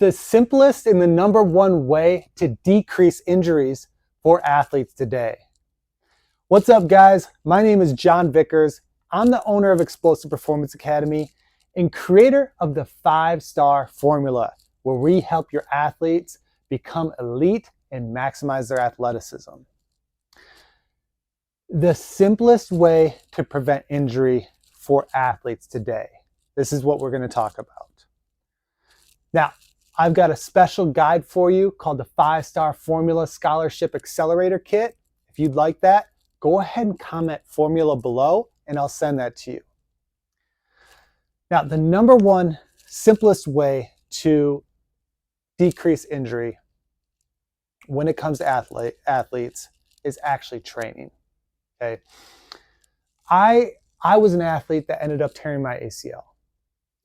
the simplest and the number one way to decrease injuries for athletes today. What's up, guys? My name is John Vickers. I'm the owner of Explosive Performance Academy and creator of the 5-Star Formula, where we help your athletes become elite and maximize their athleticism. The simplest way to prevent injury for athletes today. This is what we're going to talk about. Now, I've got a special guide for you called the 5-Star Formula Scholarship Accelerator Kit. If you'd like that, go ahead and comment formula below and I'll send that to you. Now, the number one simplest way to decrease injury when it comes to athletes is actually training. Okay. I was an athlete that ended up tearing my ACL.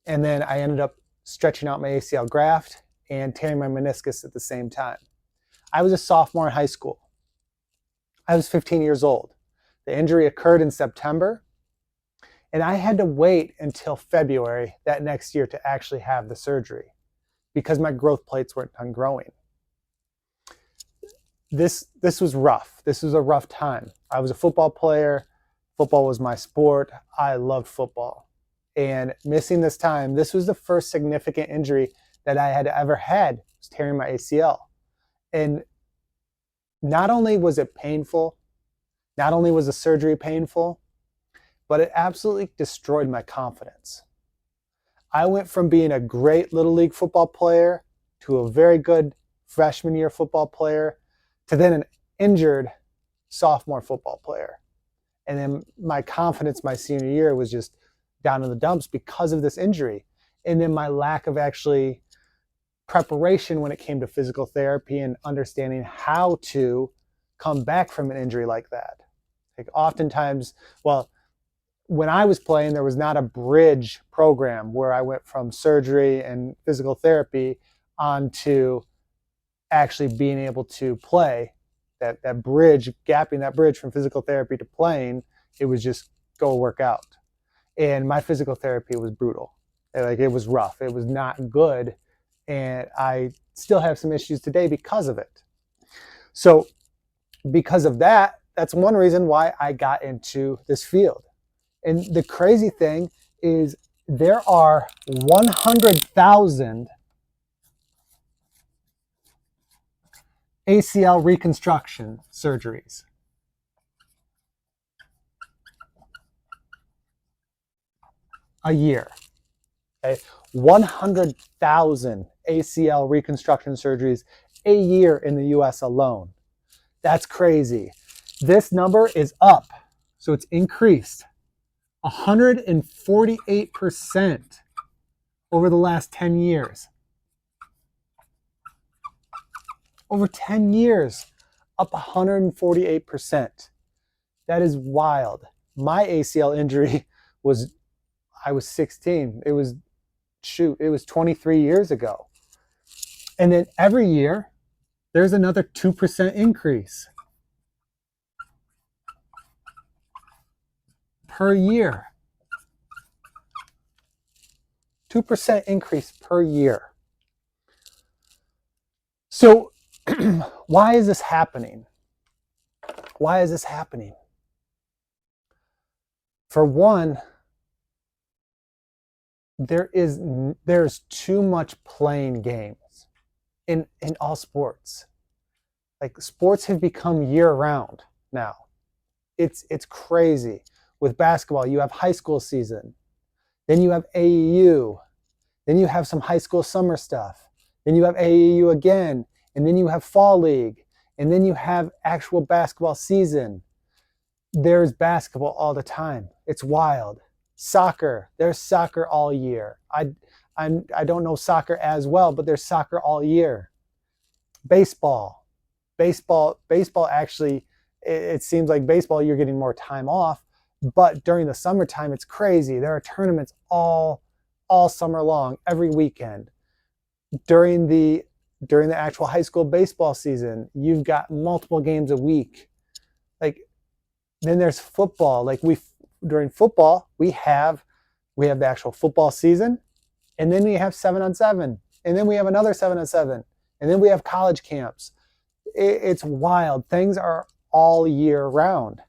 And then I ended up stretching out my ACL graft and tearing my meniscus at the same time. I was a sophomore in high school. I was 15 years old. The injury occurred in September, and I had to wait until February that next year to actually have the surgery because my growth plates weren't done growing. This was rough. This was a rough time. I was a football player. Football was my sport. I loved football. And missing this time, this was the first significant injury that I had ever had, was tearing my ACL. And not only was it painful, not only was the surgery painful, but it absolutely destroyed my confidence. I went from being a great Little League football player to a very good freshman year football player to then an injured sophomore football player. And then my confidence my senior year was just down in the dumps because of this injury. And then my lack of actually preparation when it came to physical therapy and understanding how to come back from an injury like that. Like oftentimes, well, when I was playing, there was not a bridge program where I went from surgery and physical therapy onto actually being able to play. That bridge, gapping that bridge from physical therapy to playing, it was just go work out. And my physical therapy was brutal. Like, it was rough. It was not good. And I still have some issues today because of it. So because of that, that's one reason why I got into this field. And the crazy thing is there are 100,000 ACL reconstruction surgeries. A year. Okay? 100,000 ACL reconstruction surgeries a year in the US alone. That's crazy. This number is up, so it's increased 148% over the last 10 years. Over 10 years, up 148%. That is wild. My ACL injury was, I was 16. It was 23 years ago. And then every year, there's another 2% increase per year. 2% increase per year. So why is this happening? Why is this happening? For one, there's too much playing games in all sports. Like, sports have become year-round now. It's crazy. With basketball, you have high school season. Then you have AAU. Then you have some high school summer stuff. Then you have AAU again. And then you have fall league. And then you have actual basketball season. There's basketball all the time. It's wild. Soccer. There's soccer all year. I don't know soccer as well, but there's soccer all year. Baseball actually, it seems like baseball, you're getting more time off. But during the summertime, it's crazy. There are tournaments all summer long, every weekend. During the actual high school baseball season, you've got multiple games a week. Like, then there's football. Like, during football, we have the actual football season, and then we have 7-on-7. And then we have another 7-on-7. And then we have college camps. It's wild. Things are all year round,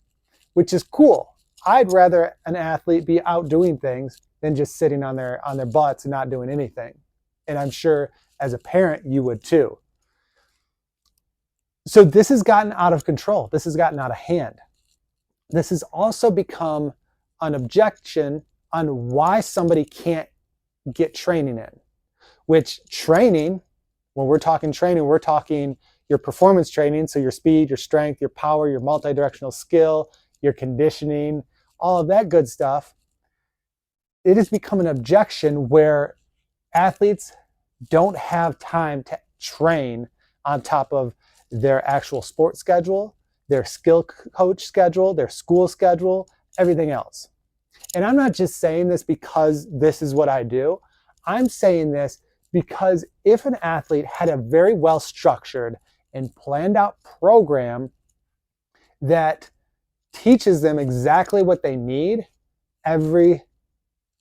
which is cool. I'd rather an athlete be out doing things than just sitting on their butts and not doing anything. And I'm sure as a parent, you would too. So this has gotten out of control. This has gotten out of hand. This has also become an objection on why somebody can't get training in, which training, when we're talking training, we're talking your performance training. So your speed, your strength, your power, your multi-directional skill, your conditioning, all of that good stuff. It has become an objection where athletes don't have time to train on top of their actual sports schedule, their skill coach schedule, their school schedule, everything else. And I'm not just saying this because this is what I do. I'm saying this because if an athlete had a very well structured and planned out program that teaches them exactly what they need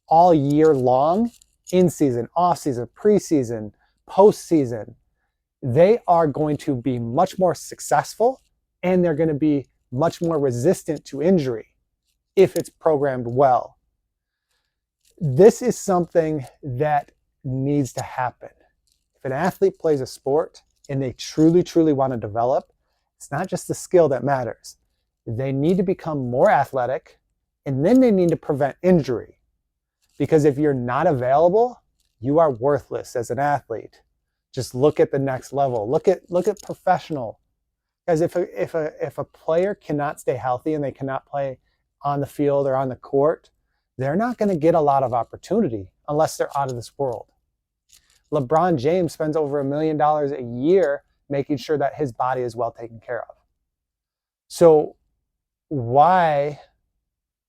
all year long, in season, off season, preseason, postseason, they are going to be much more successful and they're going to be much more resistant to injury if it's programmed well. This is something that needs to happen. If an athlete plays a sport and they truly, truly want to develop, it's not just the skill that matters. They need to become more athletic, and then they need to prevent injury. Because if you're not available, you are worthless as an athlete. Just look at the next level. Look at professional. Because if a player cannot stay healthy and they cannot play on the field or on the court, they're not going to get a lot of opportunity unless they're out of this world. LeBron James spends over $1 million a year making sure that his body is well taken care of. So why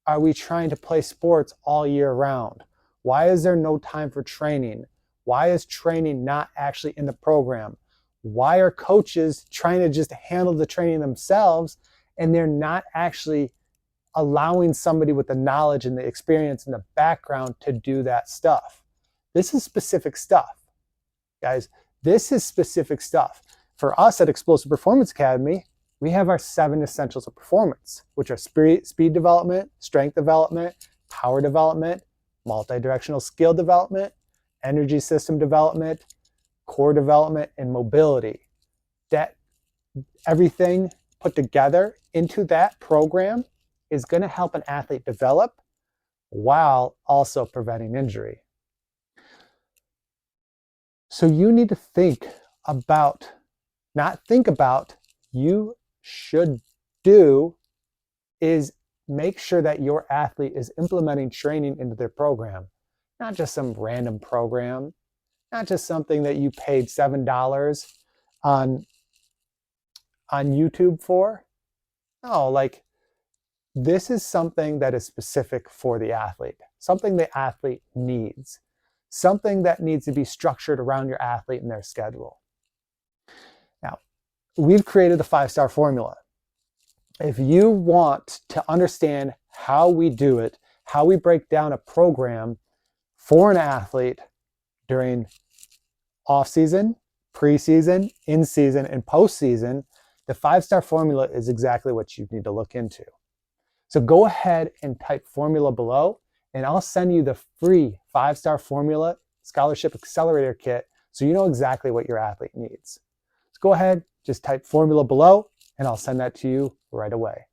are we trying to play sports all year round? Why is there no time for training? Why is training not actually in the program? Why are coaches trying to just handle the training themselves and they're not actually allowing somebody with the knowledge and the experience and the background to do that stuff? This is specific stuff, guys. This is specific stuff. For us at Explosive Performance Academy, we have our 7 essentials of performance, which are speed development, strength development, power development, multi-directional skill development, energy system development, core development, and mobility. That everything put together into that program is going to help an athlete develop while also preventing injury. So you need to you should do is make sure that your athlete is implementing training into their program, not just some random program, not just something that you paid $7 on YouTube for. No, like this is something that is specific for the athlete, something the athlete needs, something that needs to be structured around your athlete and their schedule. Now, we've created the 5-star formula. If you want to understand how we do it, how we break down a program for an athlete during off-season, preseason, in-season, and postseason, the 5-star formula is exactly what you need to look into. So go ahead and type formula below, and I'll send you the free 5-star formula scholarship accelerator kit so you know exactly what your athlete needs. So go ahead, just type formula below, and I'll send that to you right away.